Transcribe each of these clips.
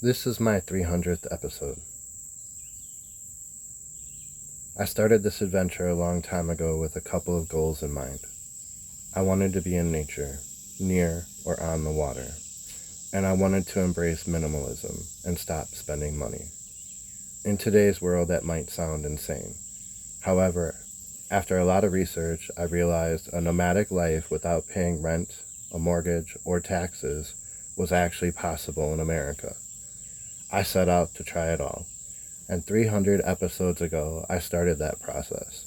This is my 300th episode. I started this adventure a long time ago with a couple of goals in mind. I wanted to be in nature, near or on the water, and I wanted to embrace minimalism and stop spending money. In today's world, that might sound insane. However, after a lot of research, I realized a nomadic life without paying rent, a mortgage, or taxes was actually possible in America. I set out to try it all, and 300 episodes ago, I started that process.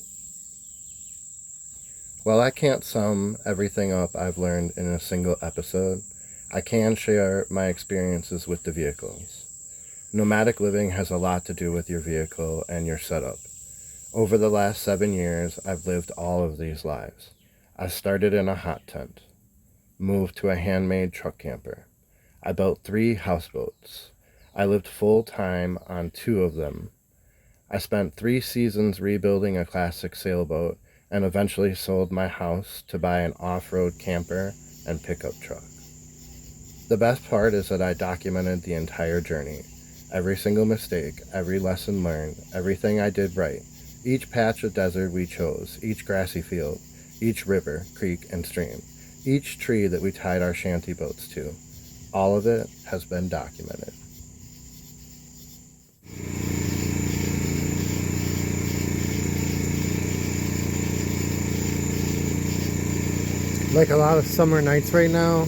While I can't sum everything up I've learned in a single episode, I can share my experiences with the vehicles. Nomadic living has a lot to do with your vehicle and your setup. Over the last 7 years, I've lived all of these lives. I started in a hot tent, moved to a handmade truck camper. I built 3 houseboats. I lived full-time on 2 of them. I spent 3 seasons rebuilding a classic sailboat and eventually sold my house to buy an off-road camper and pickup truck. The best part is that I documented the entire journey. Every single mistake, every lesson learned, everything I did right, each patch of desert we chose, each grassy field, each river, creek, and stream, each tree that we tied our shanty boats to. All of it has been documented. Like a lot of summer nights right now,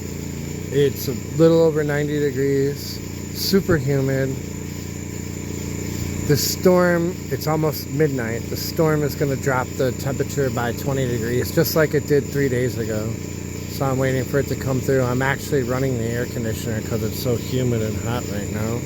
it's a little over 90 degrees, super humid. The storm, it's almost midnight. The storm is going to drop the temperature by 20 degrees, just like it did 3 days ago. So I'm waiting for it to come through. I'm actually running the air conditioner because it's so humid and hot right now.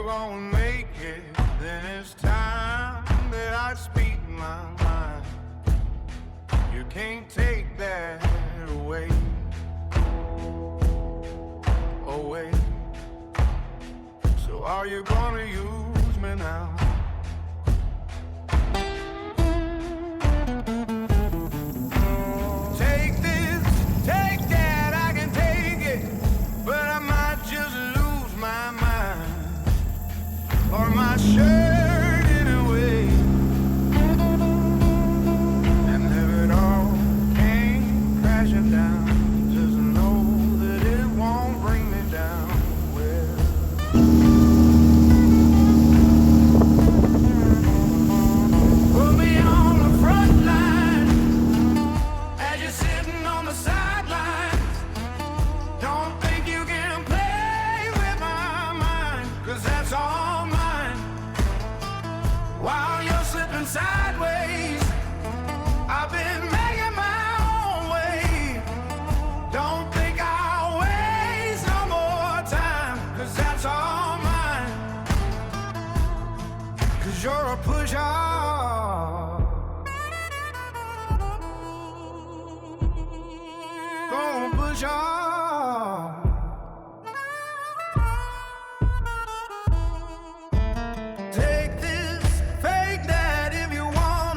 Gonna make it, then it's time that I speak my mind. You can't take that away. So are you gonna use me now? Take this, take that, I can take it, but I might just lose my mind. Or my shirt in a way, and if it all came crashing down, just know that it won't bring me down. Well, put me on the front line as you're sitting on the sidelines. Don't think you can play with my mind, 'cause that's all while you're slipping sideways. I've been making my own way. Don't think I'll waste no more time, 'cause that's all mine. 'Cause you're a pusher, gonna push on. Take this, fake that if you want.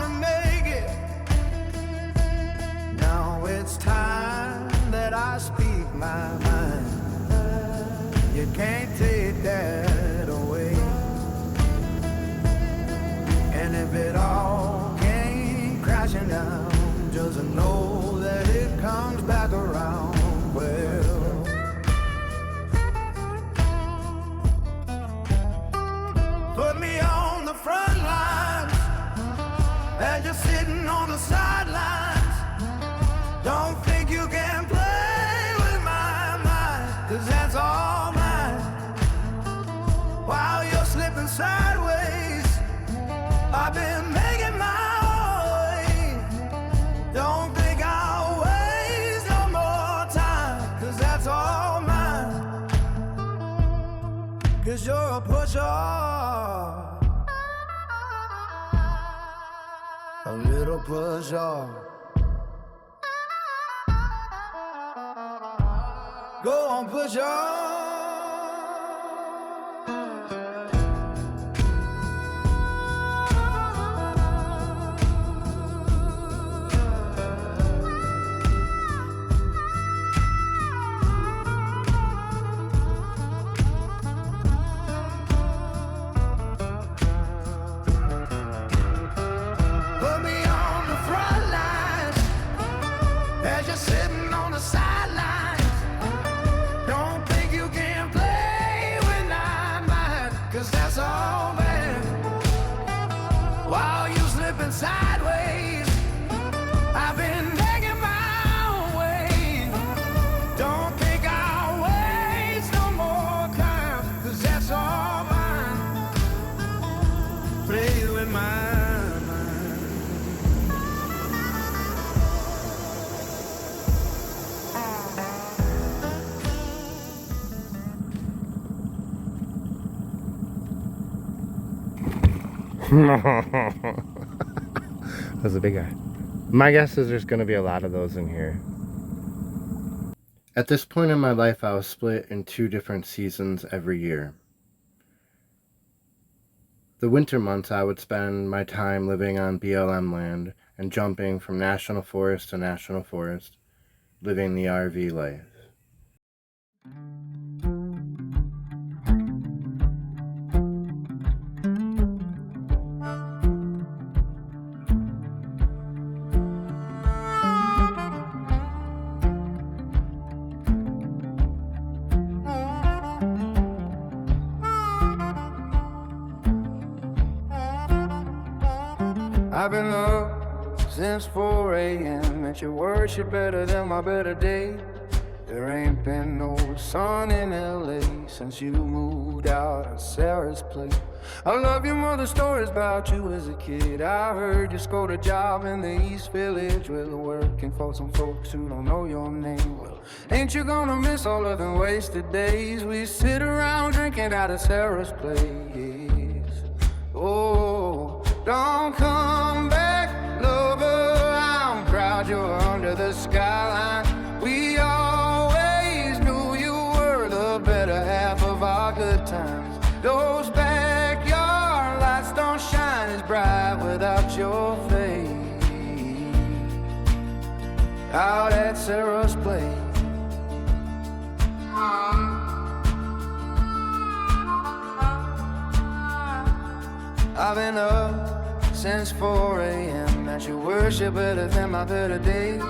'cause you're a pusher, a little pusher. Go on, pusher. Put me on the front lines as you're sitting on the sidelines. Don't think you can play with mine, 'cause that's all bad. While you slipping sideways, I've been making my own way. Don't think I'll waste no more time, 'cause that's all mine. Play with mine. That's a big guy. My guess is there's going to be a lot of those in here. At this point in my life, I was split in 2 different seasons every year. The winter months, I would spend my time living on BLM land and jumping from national forest to national forest, living the RV life. I've been up since 4 a.m. At your worship better than my better day. There ain't been no sun in LA since you moved out of Sarah's place. I love your mother's stories about you as a kid. I heard you scored a job in the East Village, well, working for some folks who don't know your name. Well, ain't you gonna miss all of them wasted days? We sit around drinking out of Sarah's place. Oh, don't come back, lover, I'm proud you're under the skyline. We always knew you were the better half of our good times. Those backyard lights don't shine as bright without your face. Out at Sarah's place. I've been up since 4 a.m. At your worship better than my better days.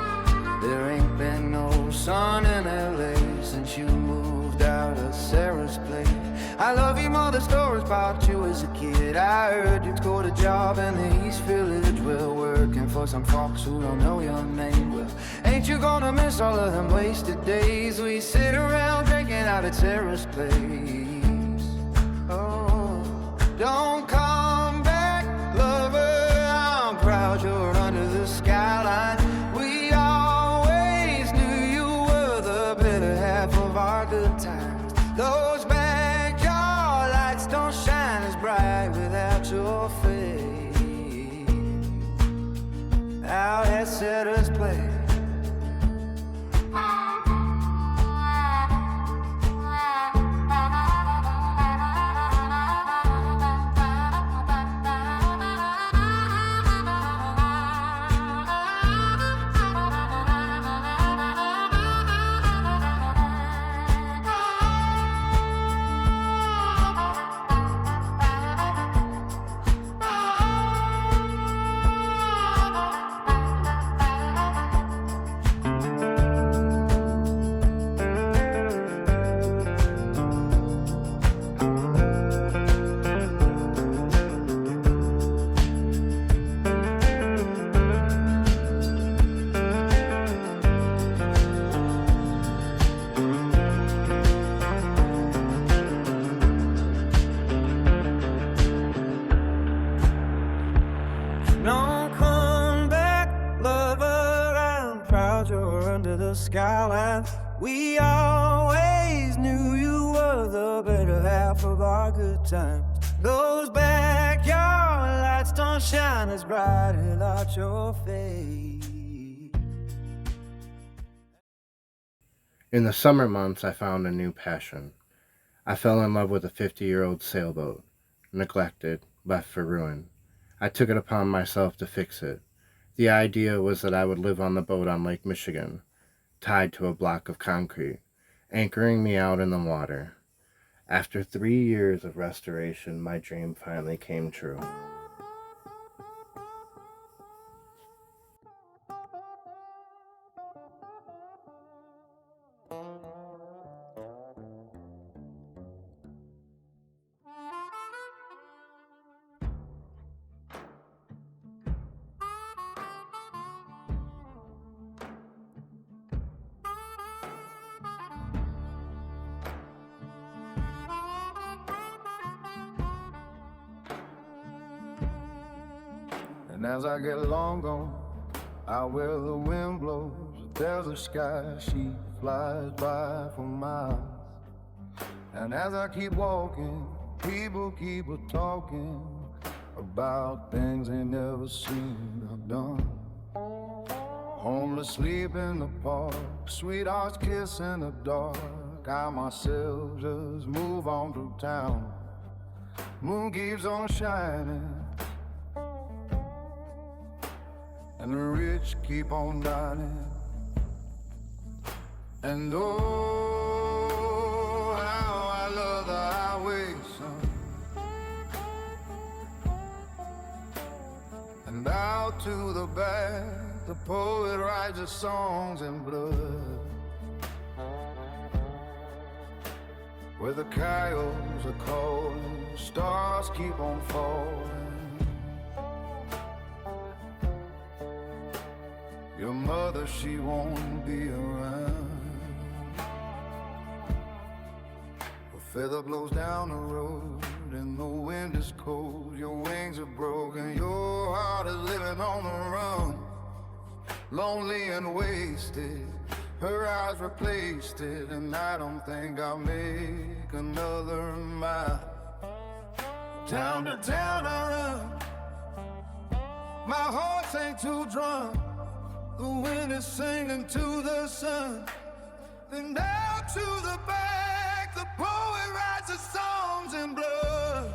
There ain't been no sun in LA since you moved out of Sarah's place. I love your mother's stories about you as a kid. I heard you scored a job in the East Village, well, working for some folks who don't know your name. Well, ain't you gonna miss all of them wasted days? We sit around drinking out at Sarah's place. Oh, don't come back, lover, I'm proud you're under the skyline. We always knew you were the better half of our good times. Those backyard lights don't shine as bright without your face. Out at Sarah's place. Don't come back, lover, I'm proud you're under the skyline. We always knew you were the better half of our good times. Those backyard lights don't shine as bright without your face. In the summer months, I found a new passion. I fell in love with a 50-year-old sailboat, neglected, left for ruin. I took it upon myself to fix it. The idea was that I would live on the boat on Lake Michigan, tied to a block of concrete, anchoring me out in the water. After 3 years of restoration, my dream finally came true. And as I get long gone, out where the wind blows, there's a sky, she flies by for miles. And as I keep walking, people keep talking about things they never seen or done. Homeless sleep in the park, sweethearts kiss in the dark. I myself just move on through town. Moon keeps on shining, and the rich keep on dining. And oh, how I love the highway, son. And out to the back, the poet writes his songs in blood, where the coyotes are calling, stars keep on falling. Your mother, she won't be around. A feather blows down the road and the wind is cold. Your wings are broken, your heart is living on the run. Lonely and wasted, her eyes replaced it, and I don't think I'll make another mile. Town to town I run, my heart ain't too drunk. The wind is singing to the sun. Then down to the back, the poet writes his songs in blood.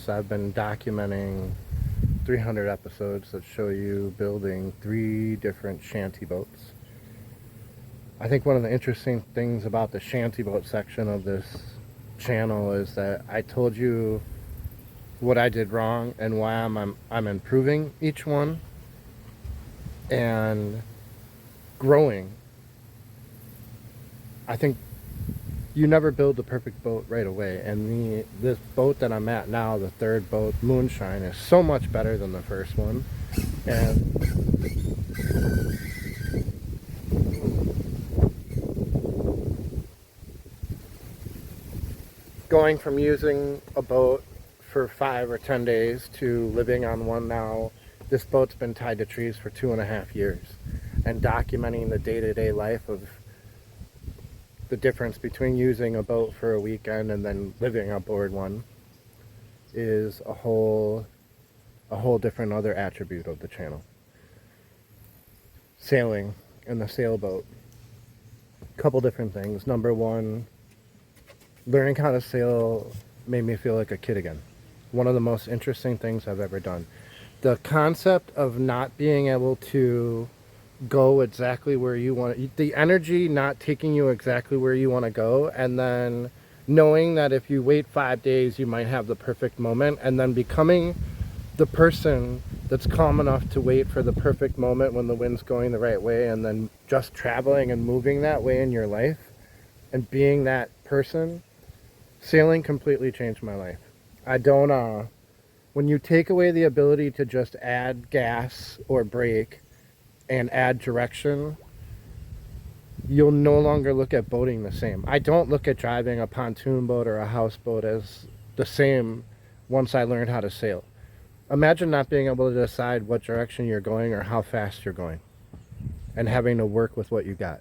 I've been documenting 300 episodes that show you building 3 different shanty boats. I think one of the interesting things about the shanty boat section of this channel is that I told you what I did wrong and why I'm improving each one and growing. I think you never build the perfect boat right away, and this boat that I'm at now, the 3rd boat, Moonshine, is so much better than the first one. And going from using a boat for 5 or 10 days to living on one now, this boat's been tied to trees for 2.5 years, and documenting the day-to-day life of the difference between using a boat for a weekend and then living aboard one is a whole different other attribute of the channel. Sailing in the sailboat. Couple different things. Number one, learning how to sail made me feel like a kid again. One of the most interesting things I've ever done. The concept of not being able to go exactly where you want, the energy not taking you exactly where you want to go, and then knowing that if you wait 5 days you might have the perfect moment, and then becoming the person that's calm enough to wait for the perfect moment when the wind's going the right way, and then just traveling and moving that way in your life and being that person. Sailing completely changed my life. I don't when you take away the ability to just add gas or brake and add direction, you'll no longer look at boating the same. I don't look at driving a pontoon boat or a houseboat as the same once I learned how to sail. Imagine not being able to decide what direction you're going or how fast you're going and having to work with what you got.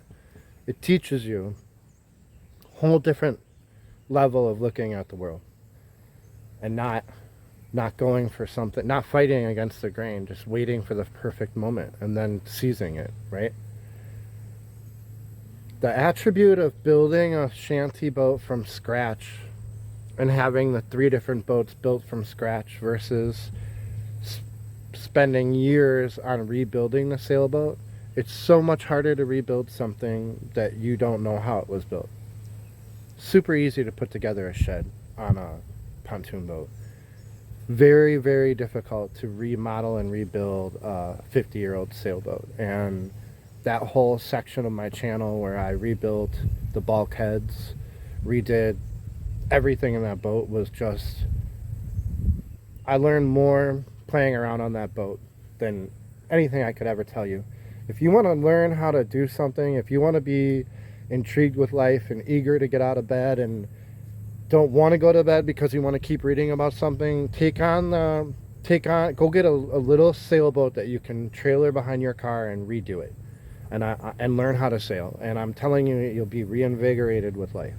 It teaches you a whole different level of looking at the world and not going for something, not fighting against the grain, just waiting for the perfect moment and then seizing it, right? The attribute of building a shanty boat from scratch and having the 3 different boats built from scratch versus spending years on rebuilding the sailboat, it's so much harder to rebuild something that you don't know how it was built. Super easy to put together a shed on a pontoon boat. Very, very difficult to remodel and rebuild a 50-year-old sailboat. And that whole section of my channel where I rebuilt the bulkheads, redid everything in that boat, was just, I learned more playing around on that boat than anything I could ever tell you. If you want to learn how to do something, if you want to be intrigued with life and eager to get out of bed and don't want to go to bed because you want to keep reading about something, go get a little sailboat that you can trailer behind your car and redo it and learn how to sail. And I'm telling you, you'll be reinvigorated with life.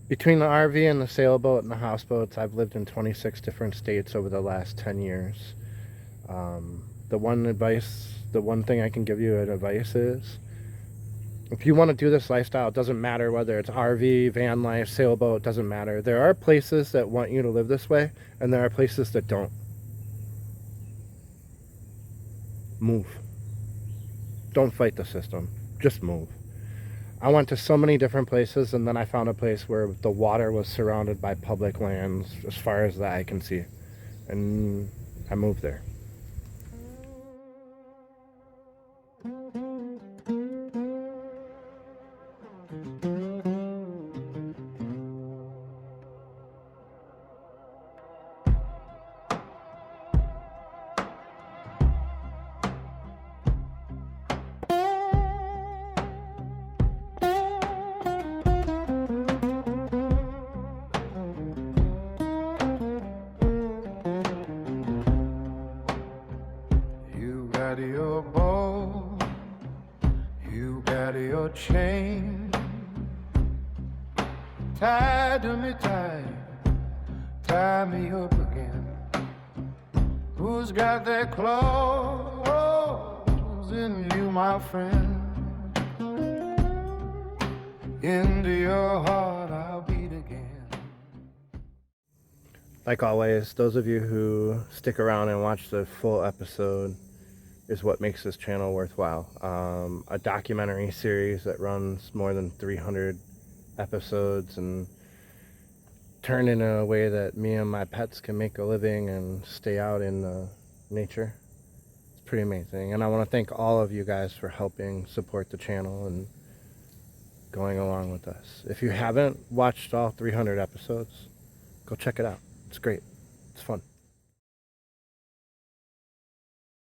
Between the RV and the sailboat and the houseboats, I've lived in 26 different states over the last 10 years. The one thing I can give you advice is, if you want to do this lifestyle, it doesn't matter whether it's RV, van life, sailboat, doesn't matter. There are places that want you to live this way, and there are places that don't. Move. Don't fight the system. Just move. I went to so many different places, and then I found a place where the water was surrounded by public lands as far as the eye can see. And I moved there. got your bow, you got your chain tied to me tight, tie me up again. Who's got their claws in you, my friend? Into your heart I'll beat again. Like always, those of you who stick around and watch the full episode is what makes this channel worthwhile. A documentary series that runs more than 300 episodes and turned in a way that me and my pets can make a living and stay out in nature. It's pretty amazing. And I want to thank all of you guys for helping support the channel and going along with us. If you haven't watched all 300 episodes, go check it out. It's great. It's fun.